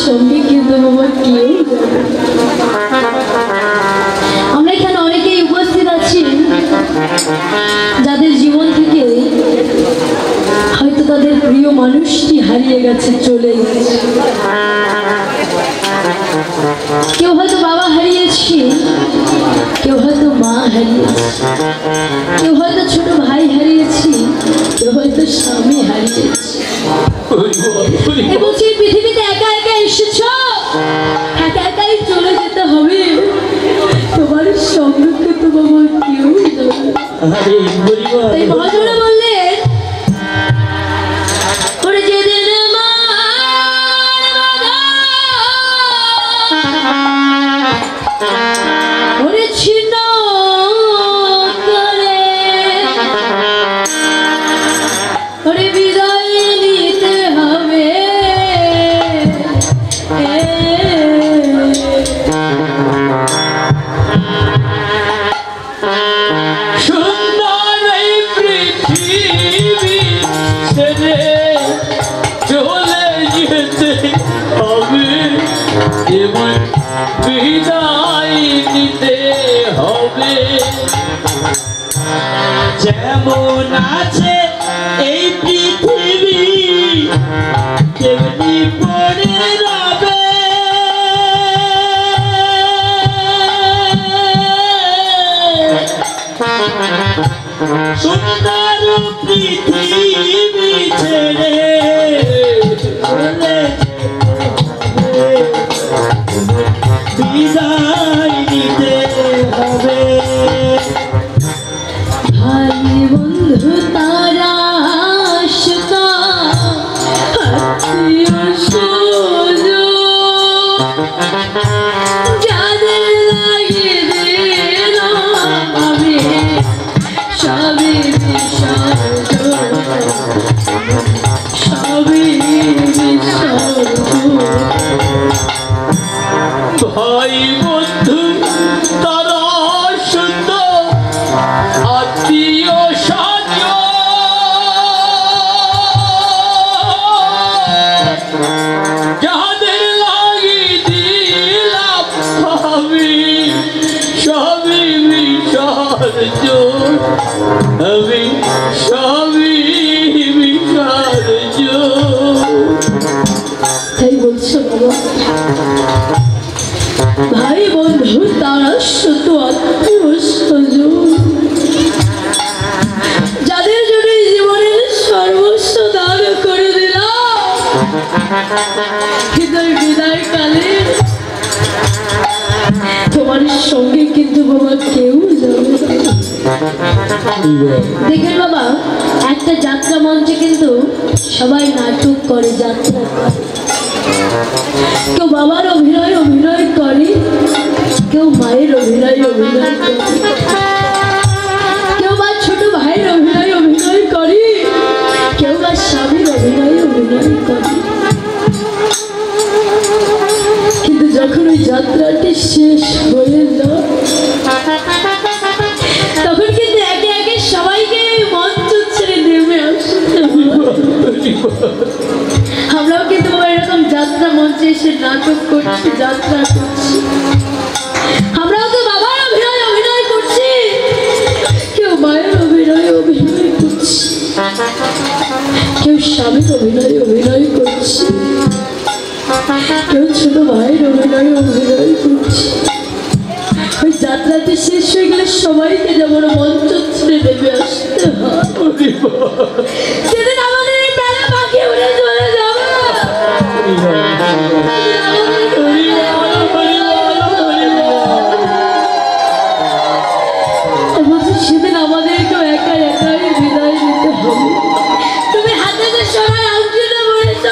সঙ্গে কিন্তু বাবা কেউ আমরা এখানে অনেকেই উপস্থিত আছি যাদের জীবন থেকে হয়তো তাদের প্রিয় মানুষটি হারিয়ে গেছে, চলে গেছে। কেউ হয়তো বাবা হারিয়েছে, কেউ হয়তো মা হারিয়েছে, কেউ হয়তো ছোট ভাই হারিয়েছে, কেউ হয়তো স্বামী হারিয়েছে। এবং সেই পৃথিবীতে একা একা এসেছ, একা একাই চলে যেতে হবে। তোমার সঙ্গে তো বাবা কেউ তাই মহাজনা বললেন করে যেদিন ছিন্ন করে ওরে বিদায় নিতে হবে। সুন্দর এই পৃথিবী ছেড়ে চলে যেতে হবে, এবং বিদায় নিতে হবে। যেমন আছে এই পৃথিবী তেমনি পড়ে রবে, সুন্দর পৃথিবী ছেড়ে চলে বিদায় নিতে হবে। ভাই বন্ধু তারা আশকা আত্মীয় স্বজন যাদের লাগে দিল আমি সবই বিসর্জন, সবই বিসর্জন। ভাই বন্ধু তারা সুন্দর আত্মীয় স্বজন যাদের লাগি দিলাম আমি সবই বিসর্জন, আমি সবই বিসর্জন। তাই বলছো বাবা, ভাই বন্ধু তারা শুধু আত্মীয় স্বজন যাদের জন্য জীবনের সর্বস্ব দান করে দিলাম, হৃদয় বিদায় কালে তোমার সঙ্গে কিন্তু বাবা কেউ যাবে। দেখেন বাবা, একটা যাত্রা মঞ্চে কিন্তু সবাই নাটক করে, যাত্রা করে। কেউ বাবার অভিনয় করে, কেউ মায়ের অভিনয় করে, কেউ বা ছোট ভাইয়ের অভিনয় করে, কেউ বা স্বামীর অভিনয় করে। কিন্তু যখন ওই যাত্রাটি শেষ হয়ে যায় তখন কিন্তু একে একে সবাইকে মঞ্চ ছেড়ে নেমে আসতে হয়। আমরাও কিন্তু এরকম যাত্রা মঞ্চে এসে নাটক করছি, যাত্রা করছি। আমরাও তো বাবার অভিনয় করছি, কেউ মায়ের অভিনয় করছি, কেউ স্বামীর অভিনয় করছি, কেউ ছোট ভাইয়ের অভিনয় করছি। ওই যাত্রাতে শেষ হয়ে গেলে সবাইকে যেমন মঞ্চ ছেড়ে নেমে আসতে হয়। সেদিন আমাদের এই প্যারা পাখি উড়ে চলে যাবে। সেদিন আমাদেরকেও একাই বিদায় দিতে হবে। তুমি হাতে যে সোনার আংটিটা পরেছ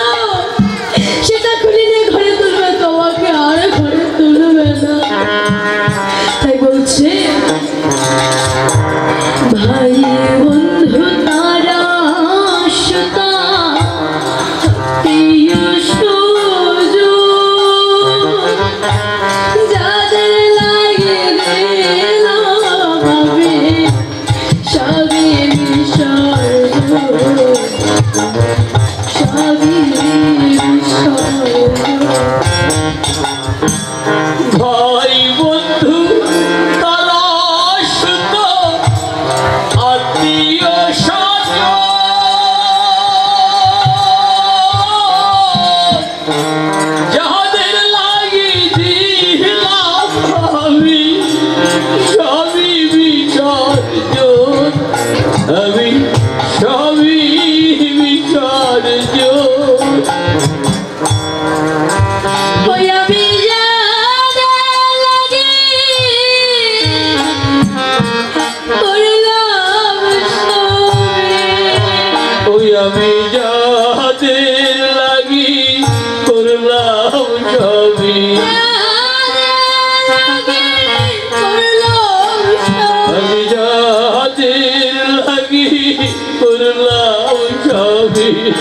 সেটা খুলে নিয়ে ঘরে তুলবে, তোমাকে আর ঘরে তুলবে না। তাই বলছে ভাই বন্ধু তারা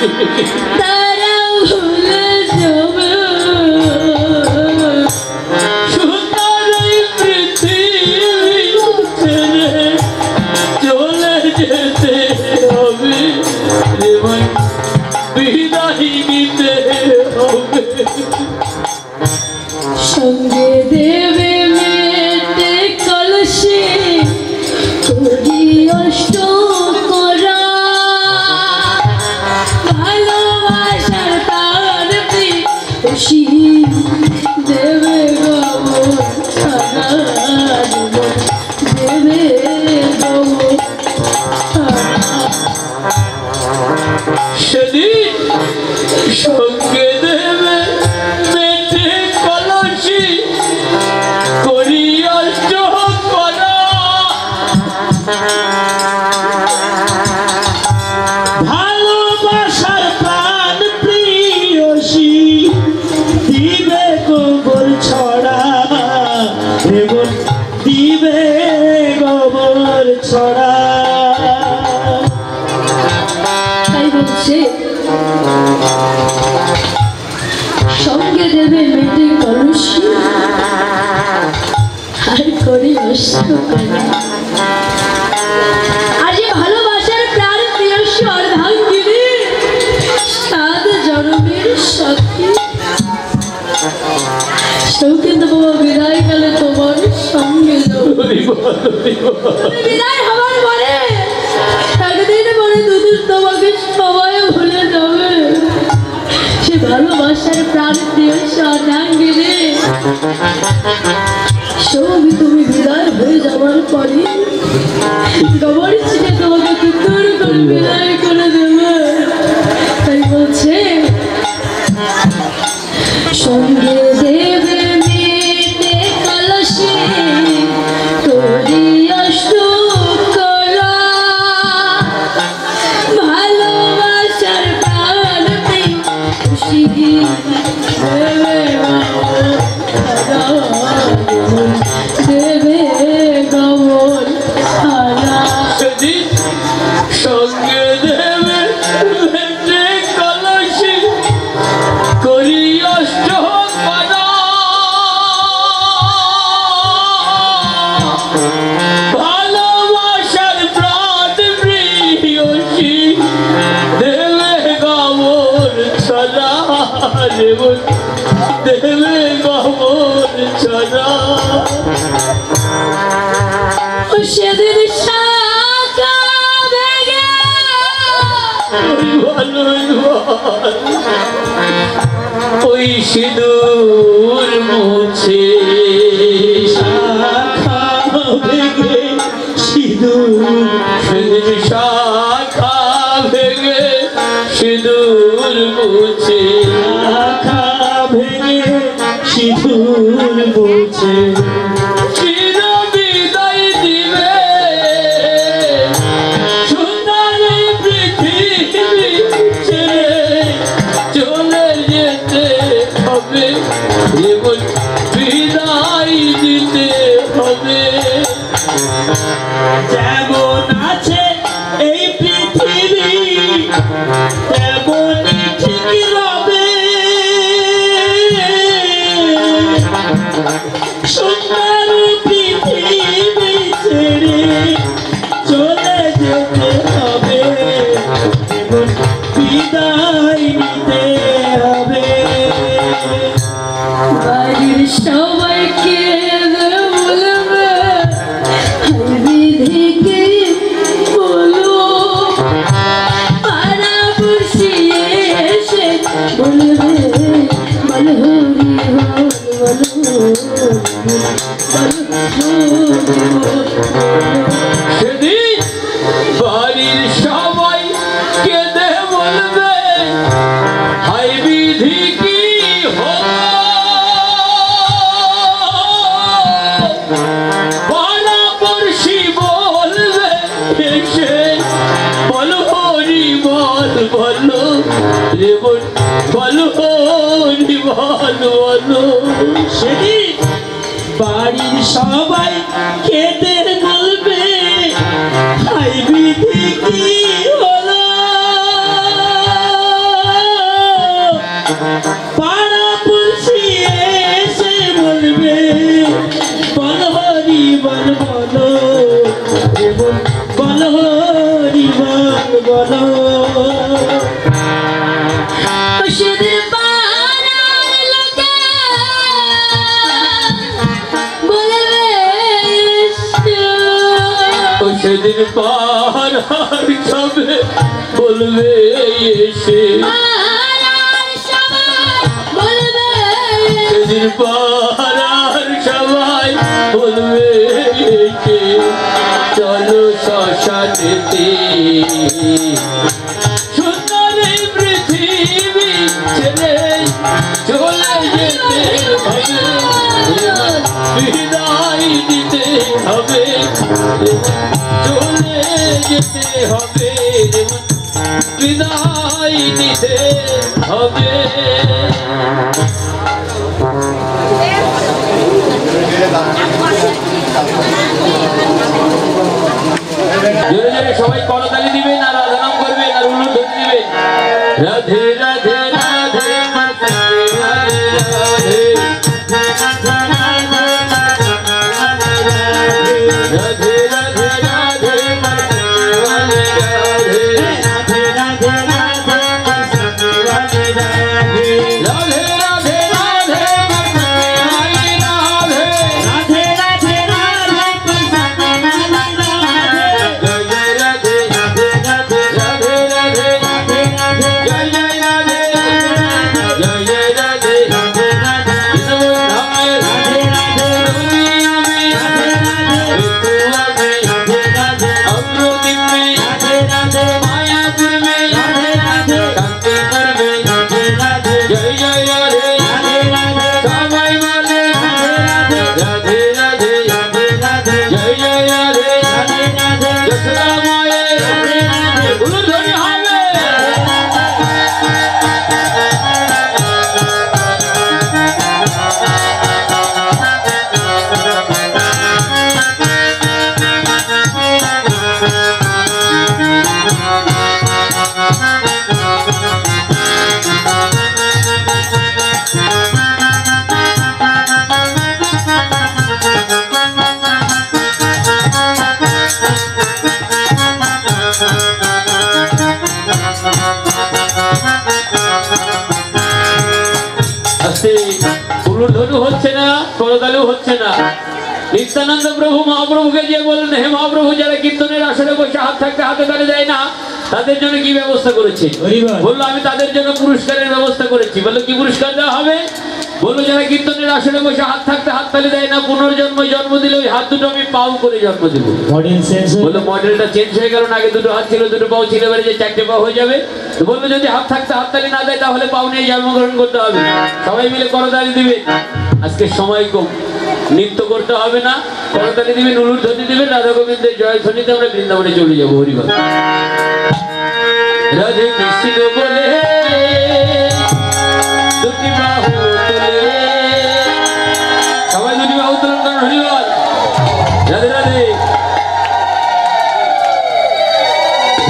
তারা ভুলে যাবে সুন্দর এই পৃথিবী ছেড়ে চলে যেতে হবে জীবন বিদায় নিতে হবে সঙ্গে দেবে মেতে কলসি করি অষ্ট করা ভালোবাসার তার খুশি দেবে গবর ছাড়া দেবে গবর ছাড়া সেদিন সঙ্গে দেবে মেটে কলসি করি অষ্ট করা ভালোবাসার প্রাণ প্রিয়সী দিবে গোবর ছড়া এবং দিবে গোবর ছড়া তাই বলছে সঙ্গে দেবে মেটে কলসি আর করি অষ্ট করা আজ ভালোবাসার প্রাণ প্রিয়সী অর্ধাঙ্গিনী সাত জনমের সখী সেও কিন্তু বাবা বিদায় কালে তোমার সঙ্গে যাবো বিদায় হওয়ার পরে একদিন পরে দুদিন তোমাকে সবাই ভুলে যাবে সে ভালোবাসার প্রাণ প্রিয়সী অর্ধাঙ্গিনী সবই তুমি বিদায় হয়ে যাওয়ার পরে গোবর ছিটে তোমাকে কুকুর করে বিদায় করে দেবে তাই বলছে সঙ্গে দেবে মেতে কলসি করি অষ্ট করা ভালোবাসার প্রাণ খুশি দেবে দেবে গবর ছাড়া সেদিন সঙ্গে দেবে মেটে কলসি করি অষ্ট করা ভালোবাসার প্রাণ প্রিয়সী দেবে গবর ছড়া জীবন দেবে গবর ছড়া সেদিন শাখা ভেঙে ওই সিঁদুর মুছে শাখা ভেঙে সিঁদুর সেদিন শাখা ভেঙে সিঁদুর মুছে শাখা ভেঙে সিঁদুর মুছে চির বিদায় দিবে সুন্দর এই পৃথিবী ছেড়ে চলে যেতে হবে জীবন বিদায় দিতে হবে যেমন আছে এই পৃথিবী তেমনই ঠিক রবে সুন্দর পৃথিবী ছেড়ে চলে যেতে হবে এবং বিদায় নিতে হবে বাড়ির সবাইকে বলবে বিধিকে বলো পাড়া বসিয়ে এসে বলবে বল হরি বল সেদিন বাড়ির সবাই কেঁদে বলবে হাই বিধি কি পড়াপড়শি বলবে এসে বল হরি বল বলো জীবন বল হরি বল বলো সেদিন বাড়ির সবাই কেঁদে বলবে হাই বিধি কি হলো সেদিন পাহাড় সবে বলবে এসে, সেদিন পাহাড় সবাই বলবে এসে, চলো শ্মশানেতে সুন্দর এই পৃথিবী ছেড়ে চলে যেতে হবে, বিদায় দিতে হবে, চলে যেতে হবে, বিদায় দিতে হবে। জোরে জোরে সবাই করতালি দিবেন আর রাধা নাম করবেন আর উলুধ্বনি দিবেন। রাধে রাধে রাধে রাধে রাধে রাধে রাধে রাধে উলুধ্বনি হচ্ছে না, করতালি হচ্ছে না। নিত্যানন্দ প্রভু মহাপ্রভুকে যে বললেন, হে মহাপ্রভু, যারা কীর্তনের আসরে বসে হাত থাকতে হাতে তালে দেয় না, তাদের জন্য কি ব্যবস্থা করেছে? বললো আমি তাদের জন্য পুরস্কারের ব্যবস্থা করেছি। বললো কি পুরস্কার দেওয়া হবে? বললো যারা কীর্তনের আসরে বসে হাত থাকতে হাত তালে দেয় না, পুনর্জন্ম জন্ম দিলে ওই হাত দুটো আমি পাও করে জন্ম দেবো। বললো মডেলটা চেঞ্জ হয়ে গেল, আগে দুটো হাত ছিল দুটো পাও ছিল, এবারে যে চারটে পাও হয়ে যাবে। বললো যদি হাত থাকতে হাত তালি না দেয় তাহলে পাও নিয়ে জন্মগ্রহণ করতে হবে। সবাই মিলে করতালি দিবে। আজকে সময় কম, নৃত্য করতে হবে না, করতালি দিবেন, উলুধ্বনি দিবেন, রাধা গোবিন্দের জয় ধ্বনিতে আমরা বৃন্দাবনে চলে যাবো। হরিবল। রাধে কৃষ্ণ বলে দুটি বাহু তুলে, সবাই দুটি বাহু তুলন করেন। হরিবল। রাধে রাধে।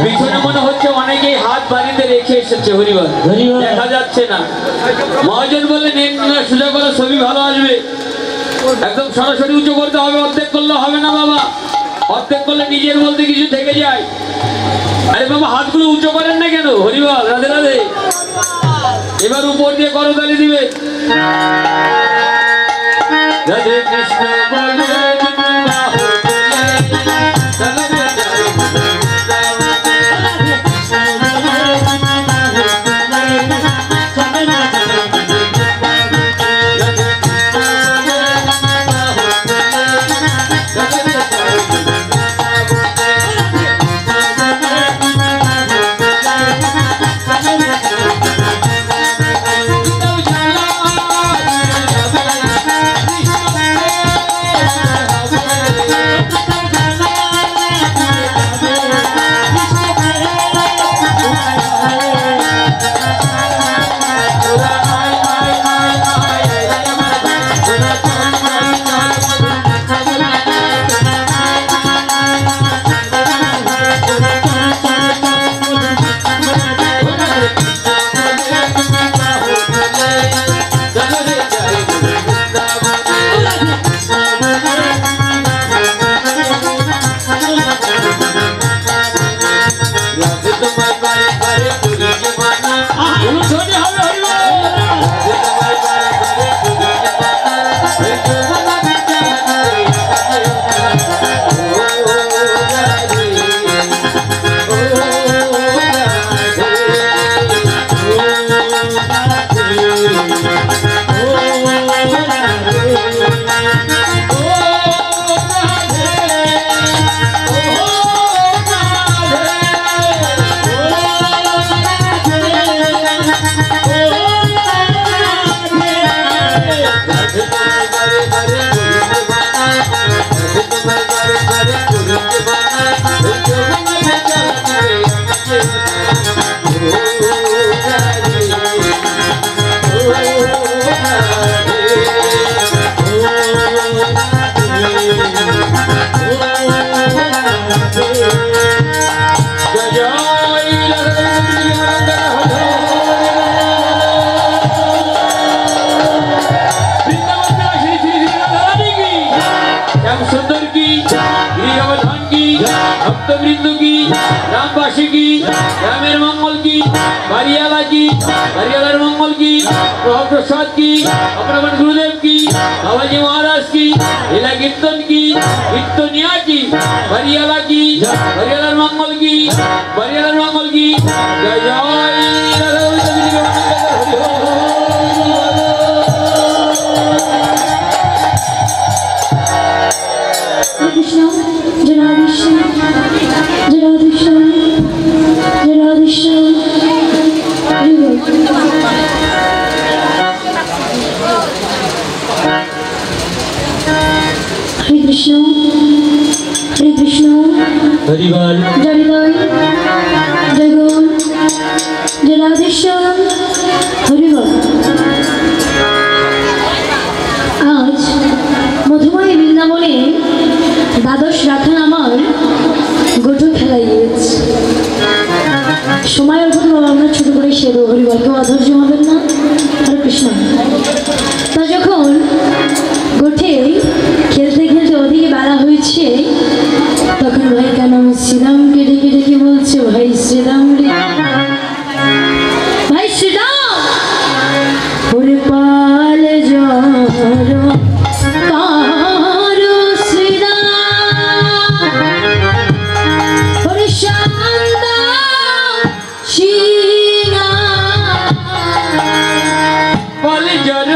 পিছনে মনে হচ্ছে অনেকেই হাত বাড়িতে রেখে এসেছে। হরিবল। দেখা যাচ্ছে না। মহাজন বলে সোজা করে ছবি ভালো আসবে, একদম সরাসরি উঁচু করতে হবে, অর্ধেক করলে হবে না বাবা, অর্ধেক করলে নিজের বলতে কিছু থেকে যায়। আরে বাবা হাতগুলো উঁচু করেন না কেন? হরিবল। রাধে রাধে। এবার উপর দিয়ে করতালি দিবে। রাধে কৃষ্ণ বলে भक्तवृंद की, रामवासी की, रामेर मंगल की, बारियाला की, बारियालार मंगल की, प्रभु प्रसाद की, अपना गुरुदेव की, बाबाजी महाराज की, लीला कीर्तन की, कीर्तनिया की, बारियाला की, बारियालार मंगल की, बारियालार मंगल की, जय जय राधा कृष्ण जनाधिष्ठान जनाधिष्ठान जनाधिष्ठान हरे कृष्ण हरिवाल जयदाय जगन जनाधिष्ठान हरिवाल। आज मधुमय বৃন্দাবনে দ্বাদশ রাখাল আমার গোটো খেলাই গিয়েছে। সময়ের উপর আমরা ছোট করে সেরো হরিবল, কেউ অধৈর্য হবেন না। হরে কৃষ্ণ। তা যখন গোঠে খেলতে খেলতে ওদিকে বেলা হয়েছে, তখন ভাই কেন আমি শ্রীরামকে ডেকে ডেকে বলছে, ভাই শ্রীরাম রে, ভাই শ্রীরাম ওরে পাল জর কারো শ্রীরাম ওরে শান্তা শ্রীরাম পাল জর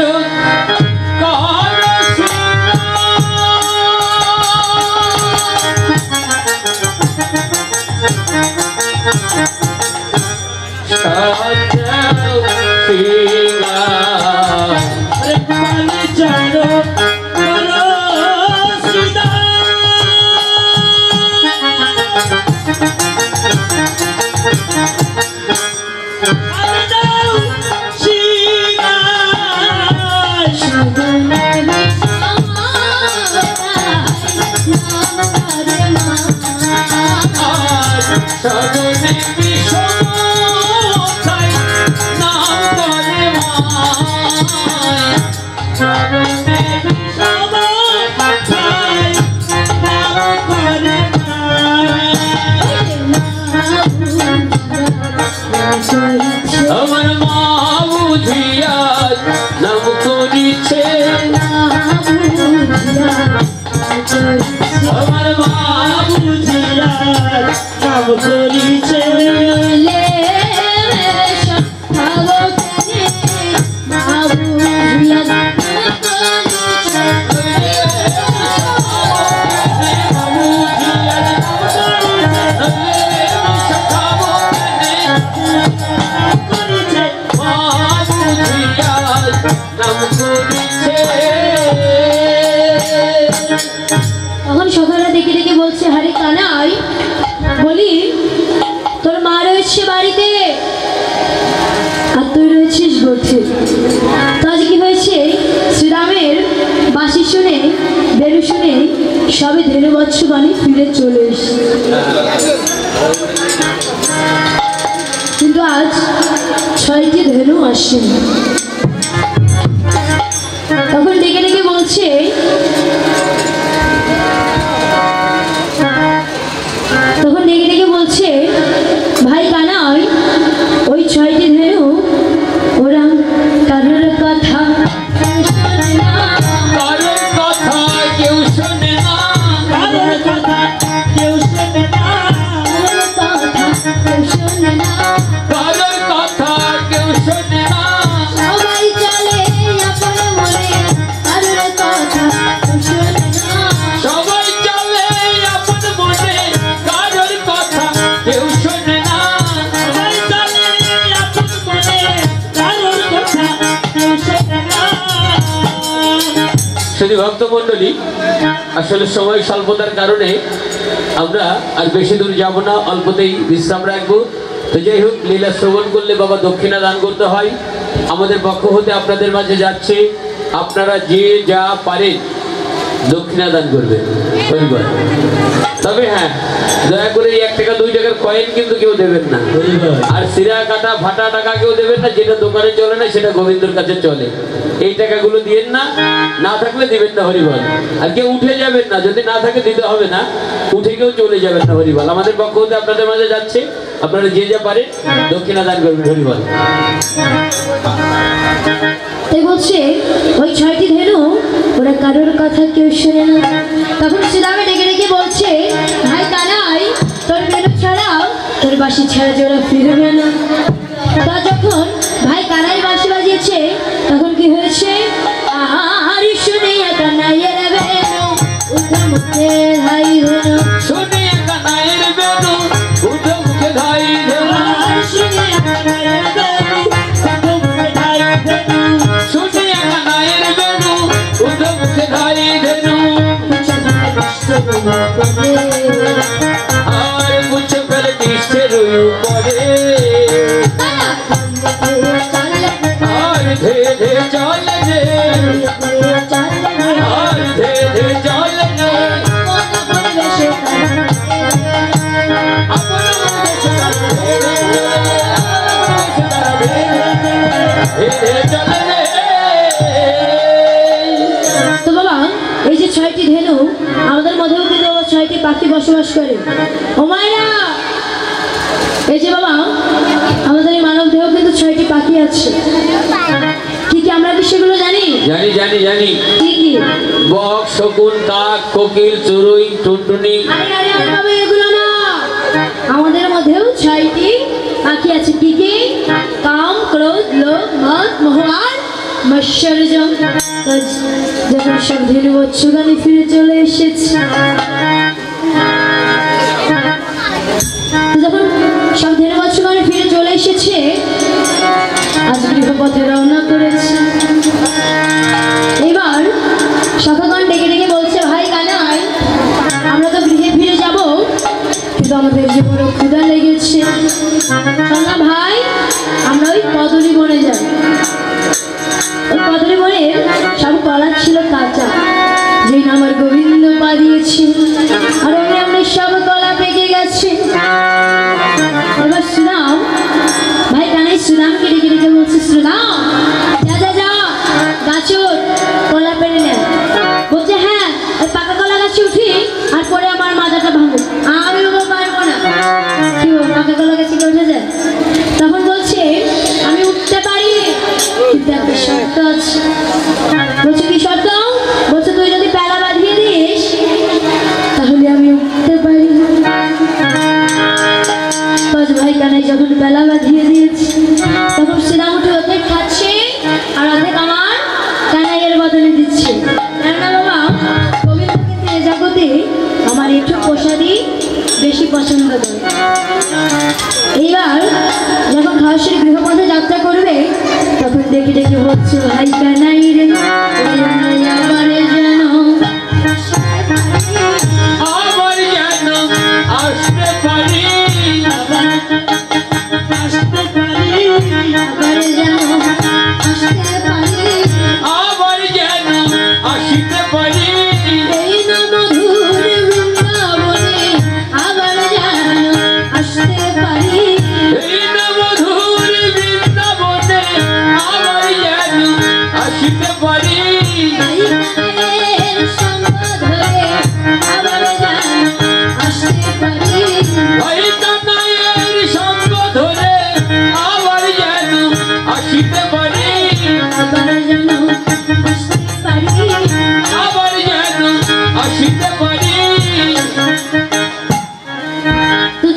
আমার মা বুঝিয়া নাম করিছে, আমার মা বুঝিয়া নাম করিছে, তখন সকালে দেখে দেখে বলছে, হারে কানাই, বলি তোর মা রয়েছে বাড়িতে আর তুই রয়েছিস গোঠে। তো আজ কি হয়েছে, শ্রীরামের বাঁশি শুনে বেরু শুনে সবে ধেনু বৎস বাণী ফিরে চলে এসে, কিন্তু আজ 6টি ধেনু আসেনি। তখন ডেকে ডেকে বলছে, ভাই কানাই, ওই 6টি ধেনু ওরা কারোর কথা কেউ শোনে না, কারোর কথা কেউ শোনে না, কারোর কথা কেউ শোনে না, সবাই চলে আপন মনে, কারোর কথা শোনে না, সবাই চলে আপন মনে, কারোর কথা কেউ শোনে না, সবাই চলে আপন মনে, শুধু ভক্তমণ্ডলী, আসলে সময় স্বল্পতার কারণে আমরা আর বেশি দূর যাব না, অল্পতেই বিশ্রাম রাখবো। তো যাই হোক, লীলা শ্রবণ করলে বাবা দক্ষিণা দান করতে হয়। আমাদের পক্ষ হতে আপনাদের মাঝে যাচ্ছে, আপনারা যে যা পারেন দক্ষিণা দান করবেন পরিবার। তবে হ্যাঁ, দয়া করে 1 টাকা 2 টাকার কয়েন কিন্তু কেউ দেবেন না, আর সিরা কাটা ফাটা টাকা কেউ দেবেন না। যেটা দোকানে চলে না সেটা গোবিন্দর কাছে চলে। এই টাকাগুলো দিয়েন না, না থাকলে দিবেন না হরিবল। আর কেউ উঠে যাবেন না, যদি না থাকে দিতে হবে না, উঠে কেউ চলে যাবেন না হরিবল। আমাদের পক্ষ হতে আপনাদের মাঝে যাচ্ছে, আপনারা যে যা পারেন দক্ষিণা দান করবেন হরিবল। তাই বলছে ওই 6টি ধেনু ওরা কারোর কথা কেউ শোনে না। তখন শ্রীরামে ডেকে ডেকে বলছে, ভাই কানাই, তোর ধেনু ছাড়াও তোর বাঁশি ছাড়া যে ওরা ফিরবে না। তা যখন ভাই কানাই বাঁশি বাজিয়েছে তখন কি হয়েছে, আর শুনিয়া কানাইয়ের বেনু উঠে মুখে ধাই ধেনু, শুনিয়া কানাইয়ের বেনু উঠে মুখে ধাই ধেনু, শুনিয়া কানাইয়ের বেনু উঠে মুখে ধাই ধেনু, শুনিয়া কানাইয়ের বেনু উঠে মুখে ধাই ধেনু। আর মুছে ফেলে দৃষ্টের উপরে, আর ধে ধে চলে রে, আর ধে ধে চলে রে, তো বাবা, এই যে 6টি ধেনু, আমাদের মধ্যেও কিন্তু 6টি পাখি বসবাস করে। ও মায়েরা, এই যে বাবা, আমাদের এই মানব দেহ কিন্তু 6টি পাখি আছে। কি কি আমরা কি সেগুলো জানি? জানি জানি জানি। কি কি? বক, শকুন, কাক, কোকিল, চড়ুই, টুনটুনি। আরে আরে আরে বাবা, এগুলো না, আমাদের মধ্যেও 6টি পাখি আছে। কি কি? কাম, ক্রোধ, লোভ, মদ, মোহ আর মৎসর্য। যখন সব ধেনু বৎসগানে ফিরে চলে এসেছে, যখন সব ধেনু বৎসগানে ফিরে চলে এসেছে, আজ গৃহপথে রওনা করেছে। এবার সখাগণ ডেকে ডেকে বলছে, ভাই কানাই, আমরা তো গৃহে ফিরে যাব, কিন্তু আমাদের যে বড় ক্ষুধা লেগেছে। না ভাই, আমরা ওই কদলী বনে যাই। ওই কদলী বনে সব কলা ছিল কাঁচা, যেই না আমার গোবিন্দ পা দিয়েছে, আর অমনি অমনি সব কলা পেকে গেছে। এবার শ্রীরাম, ভাই কানাই শ্রীরামকে ডেকে ডেকে বলছে, শ্রীরাম যা যা যা, গাছর কলা পেরে নেয়। বলছে, হ্যাঁ, ওই পাকা কলা গাছে উঠি আর পরে আমার মাথাটা ভাঙো। আমি বাবা পারবো না। কি পাকা কলা গাছে কি উঠে যায়? তখন বলছে, আমি উঠতে পারি, কিন্তু একটা শর্ত আছে। বলছে, কি শর্ত? বলছে, তুই যদি পেলা বাঁধিয়ে দিস তাহলে আমি উঠতে পারি। ভাই কানাই যখন পেলা বাঁধিয়ে দিয়েছে, তখন শ্রীরাম উঠে অর্ধেক খাচ্ছে আর অর্ধেক আমার কানাইয়ের বদলে দিচ্ছে। কেননা বাবা, গোবিন্দ কিন্তু এ জগতে আমার একটু প্রসাদই বেশি পছন্দ করে। এইবার যখন খাওয়ার গৃহপথে যাত্রা করবে, তখন দেখে দেখে হচ্ছে, ভাই কানাই রে, আমারে যেন আমার যেন আসতে পারি, আসতে পারি, আমারে যেন আসতে পারি, আমার যেন আসিতে পারি, এই না মধুর বৃন্দাবনে আবার যেন আসতে পারি, এই না মধুর বৃন্দাবনে আমার যেন আসিতে পারি। ভাই কানাইয়ের সঙ্গ ধরে আবার যেন আসতে পারি, ভাই কানাইয়ের সঙ্গ ধরে আবার যেন আসিতে পারি, আবার যেন আসতে পারি। আবার যেন আসিতে পারি।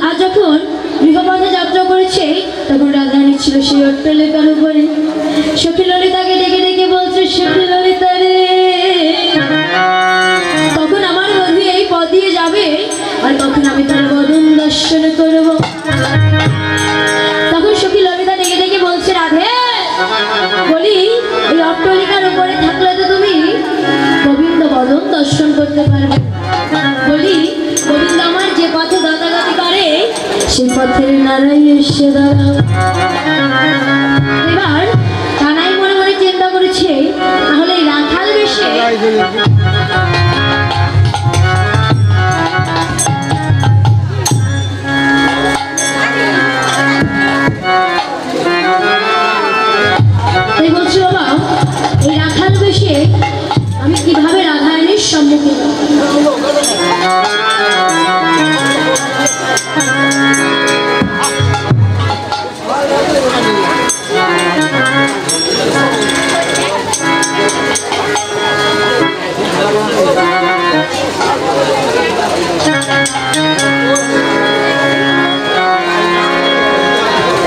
আর যখন গৃহপথে যাত্রা করেছে, তখন রাজধানী ছিল সেই অট্টালিকার উপরে। সখী ললিতাকে ডেকে ডেকে বলছে, সখী ললিতা রে, তখন আমার বধূ এই পথ দিয়ে যাবে, আর তখন আমি তার বদন দর্শন করব। তখন সখী ললিতা ডেকে ডেকে বলছে, রাধে, বলি এই অট্টালিকার উপরে থাকলে তো তুমি বদন দর্শন করতে পারবে। বলি গোবিন্দ আমার যে পথে গতাগতি করে সেই পথের নারাই এসে দাঁড়াও। এবার কানাই মনে মনে চিন্তা করেছে তাহলে এই রাখাল বেশে বলছি বাবা এই রাখাল বেশে আমি কিভাবে রাধারানীর সম্মুখীন।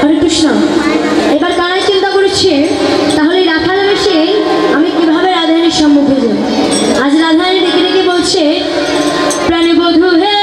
হরে কৃষ্ণ। এবার কানাই চিন্তা করেছে তাহলে রাখাল বেশে আমি কিভাবে রাধারানীর সম্মুখে যাব। আজ রাধারানী ডেকে ডেকে বলছে প্রাণে বধূ হে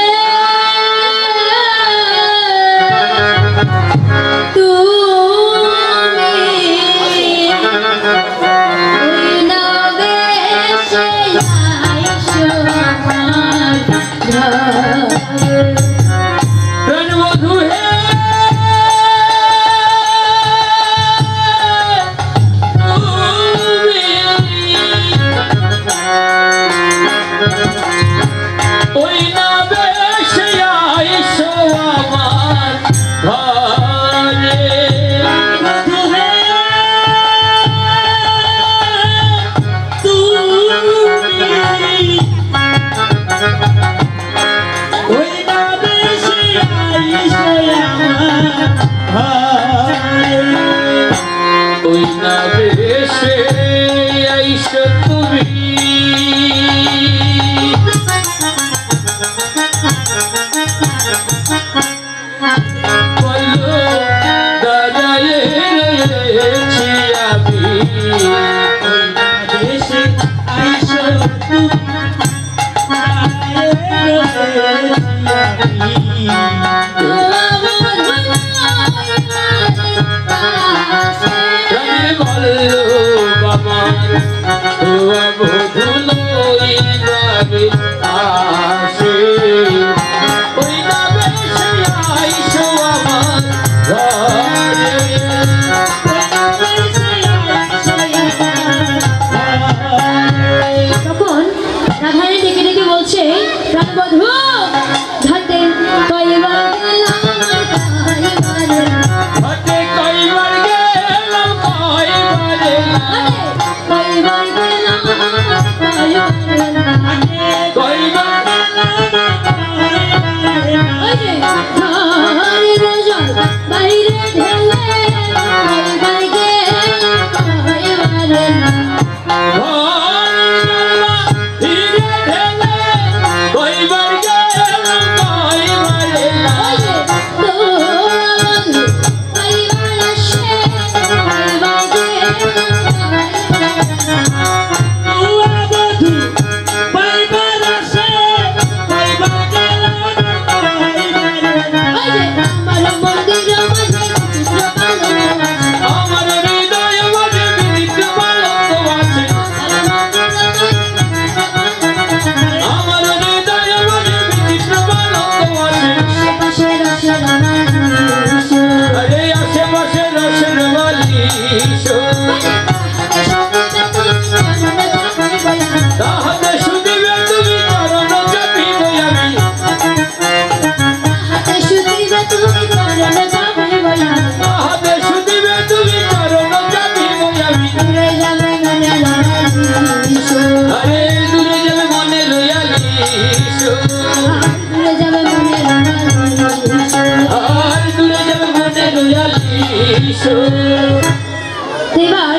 এবার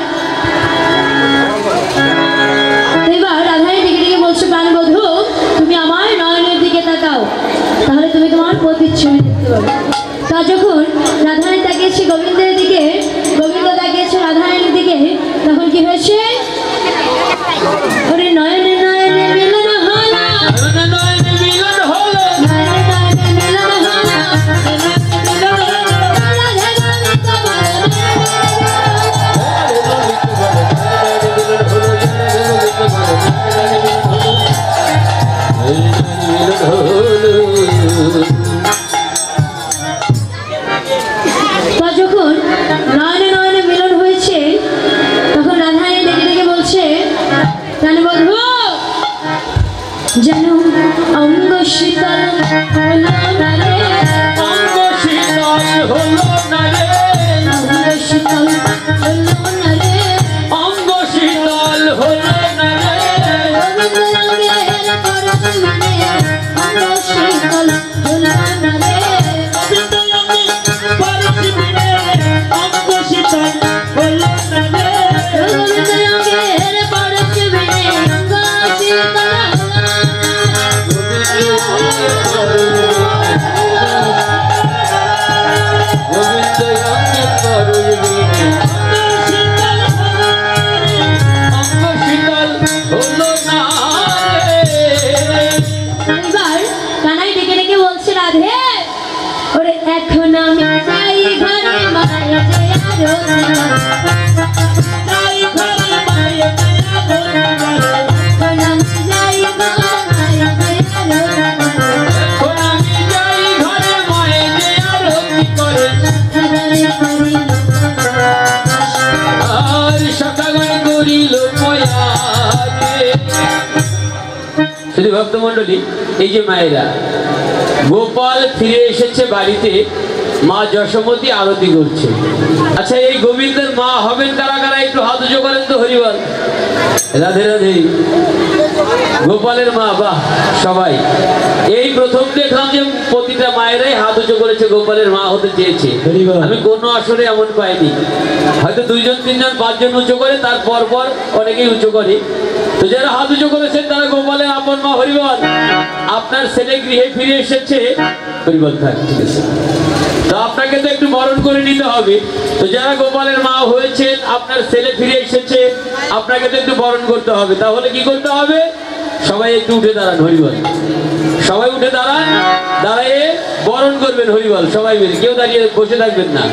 যাই ঘরে মায়ে দয়া এখন আমি যাই ঘরে মায়ে দেয়ারতি করে আর সকালে করিল পয়ারে। শুধু ভক্তমণ্ডলী, এই যে মায়েরা, গোপাল ফিরে এসেছে বাড়িতে, মা যশোমতী আরতি করছে। আচ্ছা, এই গোবিন্দের মা হবেন কারা কারা? একটু হাত উঁচু করেন তো, হরিবল। রাধে রাধে। গোপালের মা, বাহ, সবাই। এই প্রথম দেখলাম যে প্রতিটা মায়েরাই হাত উঁচু করেছে, গোপালের মা হতে চেয়েছে। আমি কোনো আসরে এমন পাইনি। হয়তো 2 জন 3 জন 5 জন উঁচু করে, তারপর পর অনেকেই উঁচু করে। তো যারা হাত উঁচু করেছেন তারা গোপালের আপন মা। হরিবল। আপনার ছেলে গৃহে ফিরে এসেছে। হরিবল থাক, ঠিক আছে। তো আপনাকে তো একটু বরণ করে নিতে হবে। তো যারা গোপালের মা হয়েছেন, আপনার ছেলে ফিরে এসেছে, আপনাকে তো একটু বরণ করতে হবে। তাহলে কি করতে হবে? সবাই একটু উঠে দাঁড়ান। হরিবল। সবাই উঠে দাঁড়ান, দাঁড়িয়ে বরণ করবেন। হরিবল। সবাই মিলে, কেউ দাঁড়িয়ে বসে থাকবেন না।